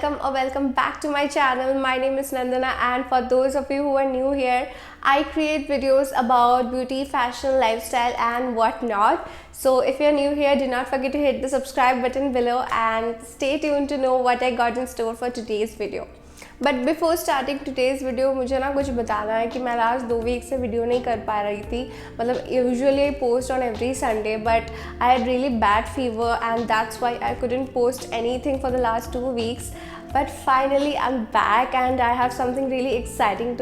welcome or welcome back to my channel. My name is Nandana, and for those of you who are new here, I create videos about beauty, fashion, lifestyle and whatnot. So if you're new here, do not forget to hit the subscribe button below and stay tuned to know what I got in store for today's video. But before starting today's video मुझे ना कुछ बताना है कि मैं last 2 week से video नहीं कर पा रही थी. मतलब usually I post on every Sunday but I had really bad fever and that's why I couldn't post anything for the last 2 weeks. But finally I'm back and I have something really exciting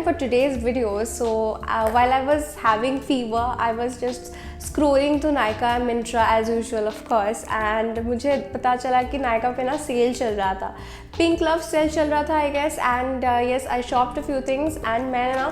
for today's video. So while I was having fever, I was just scrolling to Nykaa and Myntra as usual of course, and मुझे पता चला कि Nykaa पे ना cell चल रहा था, pink love cell चल रहा था I guess, and yes I shopped a few things and मैंने ना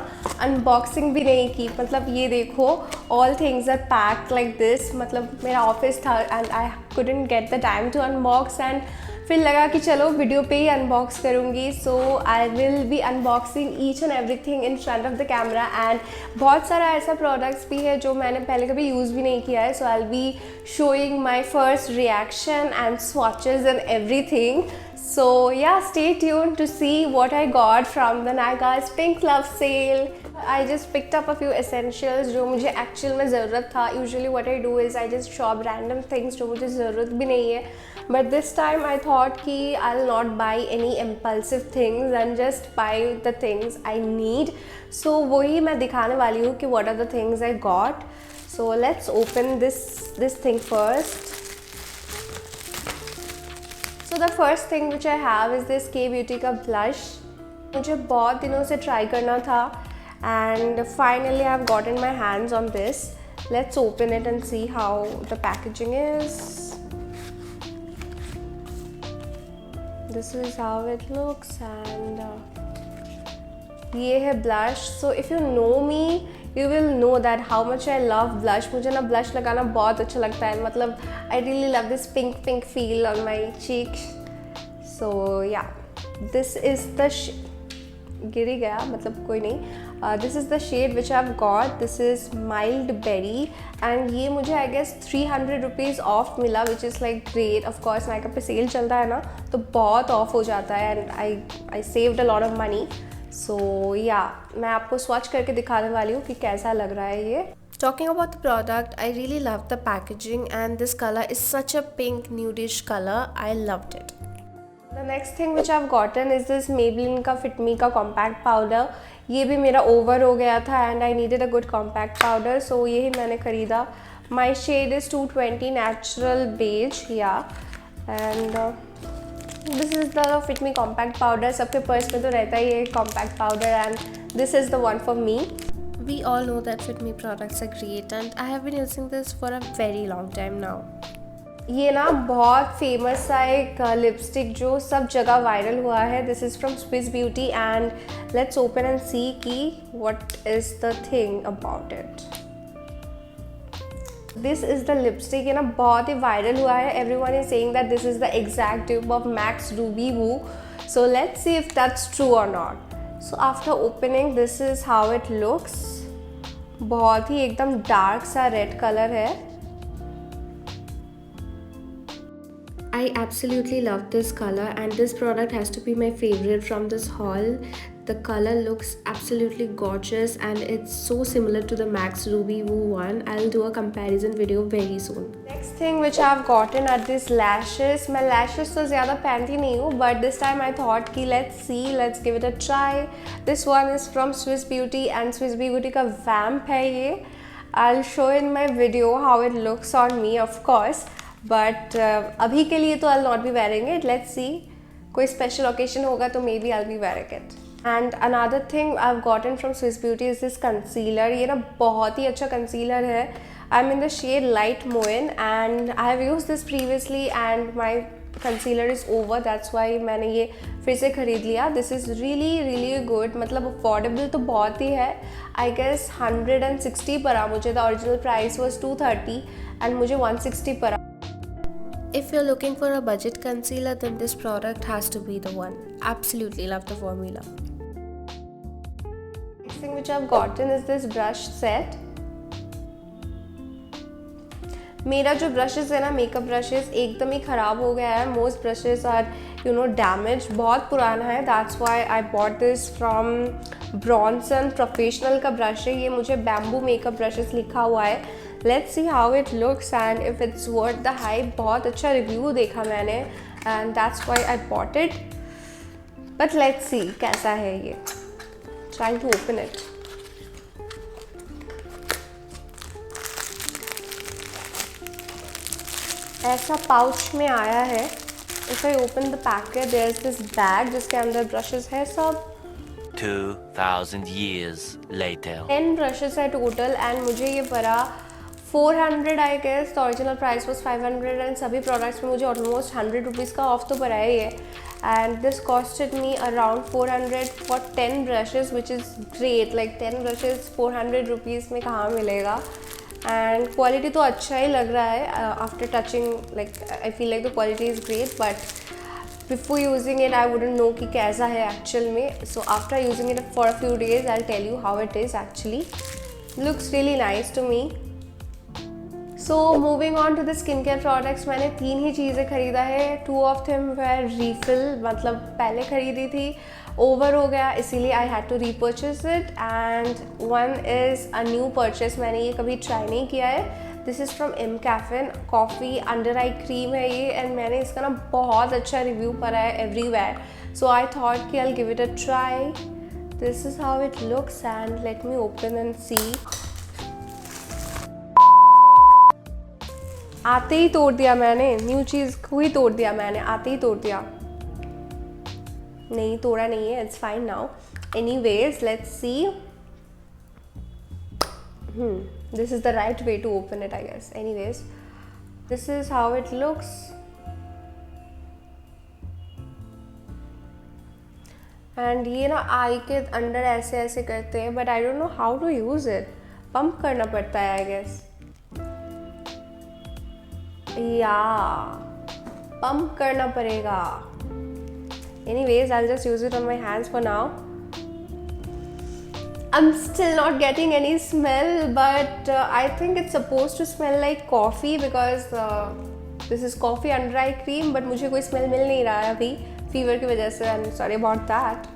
अनबॉक्सिंग भी नहीं की. मतलब ये देखो, all things are packed like this. मतलब मेरा ऑफिस था and I couldn't get the time to unbox, and फिर लगा कि चलो वीडियो पे ही अनबॉक्स करूँगी. So I will be unboxing each and everything in front of the camera, and बहुत सारा ऐसा प्रोडक्ट्स भी है जो मैंने पहले कभी यूज़ भी नहीं किया है. So I will be showing my first reaction and swatches and everything. So yeah, stay tuned to see what I got from the Nykaa's Pink Love sale. I just picked up a few essentials जो मुझे actual में ज़रूरत था. Usually what I do is I just shop random things जो मुझे ज़रूरत भी नहीं है. But this time I thought कि I'll not buy any impulsive things and just buy the things I need. So वही मैं दिखाने वाली हूँ कि what are the things I got. So let's open this thing first. So the first thing which I have is this K Beauty का blush. मुझे बहुत दिनों से try करना था and finally I have gotten my hands on this. Let's open it and see how the packaging is. This is how it looks and ये है blush. So if you know me, you will know that how much I love blush. मुझे ना blush लगाना बहुत अच्छा लगता है. मतलब I really love this pink feel on my cheeks. So yeah, this is the गिर ही गया, मतलब कोई नहीं. This is the shade which I've got. This is mild berry and ये मुझे I guess 300 rupees off मिला, which is like great. Of course Nykaa पे cell चलता है ना तो बहुत ऑफ हो जाता है and I saved a lot of money. So yeah, मैं आपको swatch करके दिखाने वाली हूँ कि कैसा लग रहा है ये. Talking about the product, I really love the packaging and this color is such a pink nudish color. I loved it. The next thing which I've gotten is this Maybelline का Fit Me का compact powder. ये भी मेरा over हो गया था and I needed a good compact powder, so यही मैंने खरीदा. My shade is 220 natural beige, yeah, and this is the Fit Me compact powder. सबके पर्स में तो रहता ही है compact powder and this is the one for me. We all know that Fit Me products are great and I have been using this for a very long time now. ये ना बहुत famous सा एक lipstick जो सब जगह viral हुआ है. This is from Swiss Beauty and let's open and see कि what is the thing about it. This is the lipstick. ये ना बहुत ही वायरल हुआ है. Everyone is saying that this is the exact dupe of MAC's Ruby Woo. So let's see if that's true और नॉट. So after opening this is how it looks. बहुत ही एकदम डार्क सा रेड कलर है. I absolutely love this color and this product has to be my favorite from this haul. The color looks absolutely gorgeous and it's so similar to the Max Ruby Woo one. I'll do a comparison video very soon. Next thing which I've gotten are these lashes. मैं lashes तो ज़्यादा पहनती नहीं हूँ but this time I thought कि let's give it a try. This one is from Swiss Beauty and Swiss Beauty का Vamp है ये. I'll show in my video how it looks on me of course. But अभी के लिए तो I'll not be wearing it. Let's see. कोई special occasion होगा तो may be I'll be wearing it. And another thing I've gotten from Swiss Beauty is this concealer. ये ना बहुत ही अच्छा concealer है. I'm in the shade Light Moen and I have used this previously and my concealer is over. That's why मैंने ये फिर से ख़रीद लिया. This is really good. मतलब affordable तो बहुत ही है. I guess 160 पड़ा मुझे. The original price was 230 and मुझे 160 पड़ा. If you're looking for a budget concealer, then this product has to be the one. Absolutely love the formula. Next thing which I've gotten is this brush set. मेरा जो brushes है ना, makeup brushes एकदम ही ख़राब हो गया है. Most brushes are damage, बहुत पुराना है. That's why I bought this from Bronson. Professional का ब्रश है ये, मुझे बैम्बू मेकअप ब्रशेज़ लिखा हुआ है. Let's see how it looks and if it's worth the hype. बहुत अच्छा रिव्यू देखा मैंने and that's why I bought it. But let's see कैसा है ये. Trying to open it. ऐसा पाउच में आया है. If I open the packet there is this bag जिसके अंदर ब्रशेस है सब. 2000 years later. 10 ब्रशेस है टोटल एंड मुझे ये पड़ा 400 I guess. The original price was 500 and सभी प्रोडक्ट्स में मुझे ऑलमोस्ट 100 रुपीज़ का ऑफ तो पड़ा है ये. And this costed me around 400 for 10 brushes which is great. Like 10 brushes 400 rupees में कहाँ मिलेगा. एंड क्वालिटी तो अच्छा ही लग रहा है. After touching like I feel like the quality is great but before using it I wouldn't know कि कैसा है एक्चुअल में. So after using it for a few days I tell you how it is actually. Looks really nice to me. So moving on to the skin care products. मैंने 3 ही चीज़ें ख़रीदा है. 2 of them were refill, मतलब पहले ख़रीदी थी, over हो गया इसीलिए I had to repurchase it. And one is a new purchase, मैंने ये कभी ट्राई नहीं किया है. This is from mCaffeine. Coffee under eye cream है ये एंड मैंने इसका ना बहुत अच्छा रिव्यू पढ़ा है एवरीवेयर. सो आई थॉट कि I give it a try. This is how it looks and let me open and see. आते ही तोड़ दिया मैंने. न्यू चीज़ को ही तोड़ दिया मैंने, आते ही तोड़ दिया. नहीं तोड़ा नहीं है. It's fine now. Anyways let's see. This is the right way to open it I guess. Anyways this is how it looks. And ये ना आई के अंदर ऐसे ऐसे करते हैं but I don't know how to use it. Pump करना पड़ता है आई गेस. या पंप करना पड़ेगा. Anyways, I'll just use it on my hands for now. I'm still not getting any smell, but I think it's supposed to smell like coffee because this is coffee under eye cream. But मुझे कोई smell मिल नहीं रहा है अभी fever की वजह से. I'm sorry about that.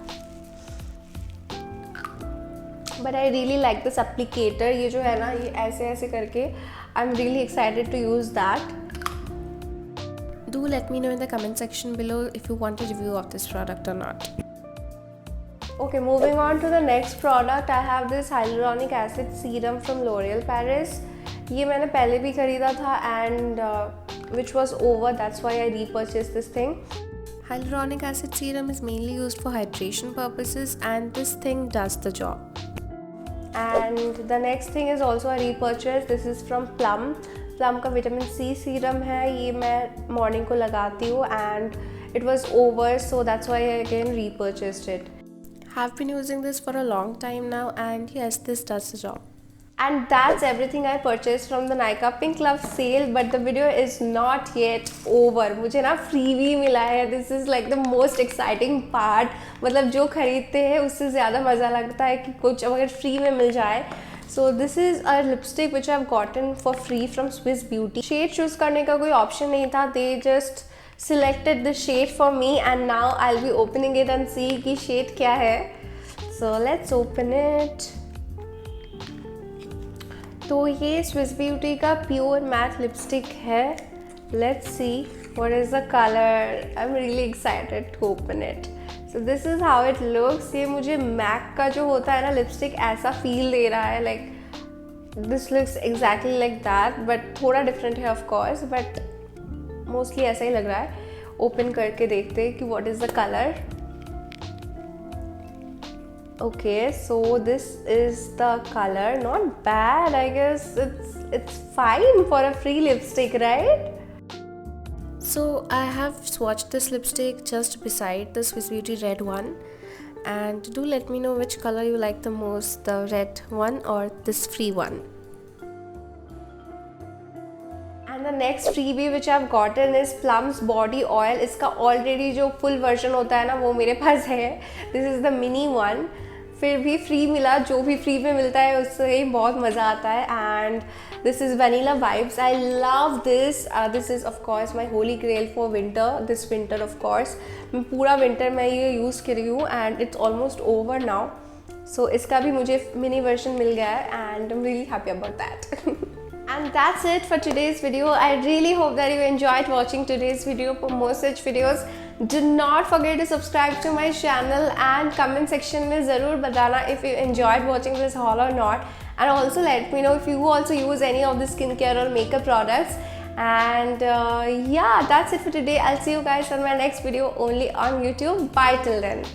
But I really like this applicator. ये जो है ना, ये ऐसे ऐसे करके I'm really excited to use that. Do let me know in the comment section below if you want a review of this product or not. Okay, moving on to the next product. I have this hyaluronic acid serum from L'Oreal Paris. ये मैंने पहले भी खरीदा था and which was over. That's why I repurchased this thing. Hyaluronic acid serum is mainly used for hydration purposes and this thing does the job. And the next thing is also a repurchase. This is from Plum. Plum का vitamin C serum है. ये मैं morning को लगाती हूँ and it was over so that's why I again repurchased it. Have been using this for a long time now and yes this does the job. And that's everything I purchased from the Nykaa Pink Love sale. But the video is not yet over. मुझे ना freebie मिला है. This is like the most exciting part. मतलब जो खरीदते हैं उससे ज़्यादा मज़ा लगता है कि कुछ अगर फ्री में मिल जाए. So this is a lipstick which I've gotten for free from Swiss Beauty. Shade choose करने का कोई option नहीं था. They just selected the shade for me and now I'll be opening it and see कि shade क्या है. So let's open it. तो ये Swiss Beauty का Pure Matte Lipstick है. Let's see what is the color. I'm really excited to open it. So this is how it looks. ये मुझे MAC का जो होता है ना लिपस्टिक ऐसा फील दे रहा है. Like this looks exactly like that but थोड़ा different है of course but mostly ऐसा ही लग रहा है. Open करके देखते हैं कि what is the color. Okay, so this is the color. Not bad, I guess. It's fine for a free lipstick, right? So I have swatched this lipstick just beside the Swiss Beauty red one, and do let me know which color you like the most, the red one or this free one. And the next freebie which I've gotten is Plum's body oil. इसका already जो full version होता है ना वो मेरे पास है. This is the mini one. फिर भी फ्री मिला, जो भी फ्री में मिलता है उससे ही बहुत मज़ा आता है। And this is vanilla vibes, I love this. This is of course my holy grail for winter, this winter of course. मैं पूरा विंटर में ये यूज़ कर रही हूँ and it's almost over now. So इसका भी मुझे मिनी वर्जन मिल गया है and I am really happy about that. And that's it for today's video. I really hope that you enjoyed watching today's video. For more such videos, do not forget to subscribe to my channel and comment section में ज़रूर बताना if you enjoyed watching this haul or not. And also let me know if you also use any of the skincare or makeup products. And yeah, that's it for today. I'll see you guys on my next video only on YouTube. Bye till then.